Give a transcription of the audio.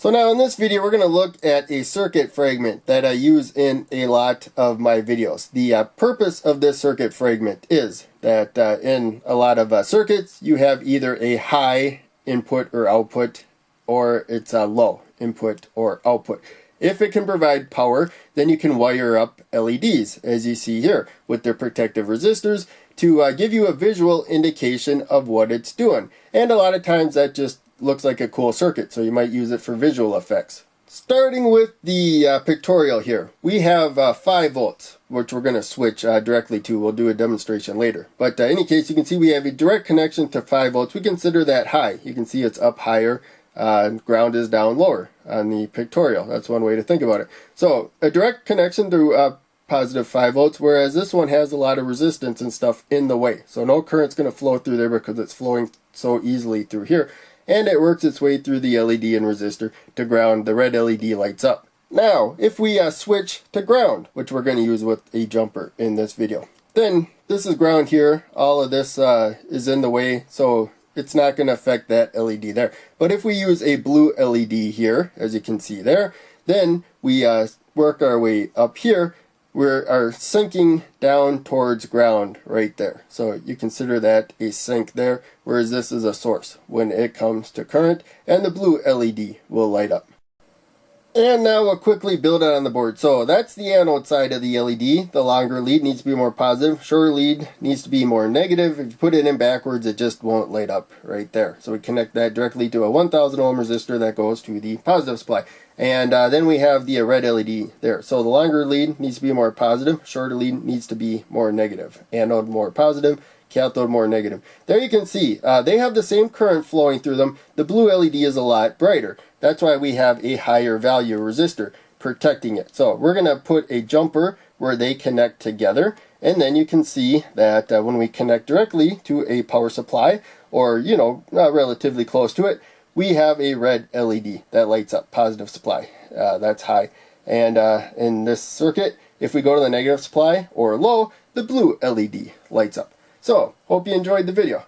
So now in this video we're going to look at a circuit fragment that I use in a lot of my videos. The purpose of this circuit fragment is that in a lot of circuits you have either a high input or output, or it's a low input or output. If it can provide power, then you can wire up LEDs, as you see here, with their protective resistors to give you a visual indication of what it's doing. And a lot of times that just looks like a cool circuit, so you might use it for visual effects. Starting with the pictorial here, we have 5 volts, which we're going to switch directly to. We'll do a demonstration later. But in any case, you can see we have a direct connection to 5 volts. We consider that high. You can see it's up higher, ground is down lower on the pictorial. That's one way to think about it. So a direct connection to positive 5 volts, whereas this one has a lot of resistance and stuff in the way. So no current's going to flow through there because it's flowing so easily through here. And it works its way through the LED and resistor to ground. The red LED lights up. Now, if we switch to ground, which we're going to use with a jumper in this video, then this is ground here. All of this is in the way, so it's not going to affect that LED there. But if we use a blue LED here, as you can see there, then we work our way up here. We are sinking down towards ground right there. So you consider that a sink there, whereas this is a source when it comes to current, and the blue LED will light up. And now we'll quickly build it on the board. So that's the anode side of the LED. The longer lead needs to be more positive. Shorter lead needs to be more negative. If you put it in backwards, it just won't light up right there. So we connect that directly to a 1000 ohm resistor that goes to the positive supply. And then we have the red LED there. So the longer lead needs to be more positive. Shorter lead needs to be more negative. Anode more positive. Cathode more negative. There you can see they have the same current flowing through them. The blue LED is a lot brighter. That's why we have a higher value resistor protecting it. So we're going to put a jumper where they connect together, and then you can see that when we connect directly to a power supply, or relatively close to it, we have a red LED that lights up, positive supply. That's high. And in this circuit, if we go to the negative supply or low, the blue LED lights up. So, hope you enjoyed the video.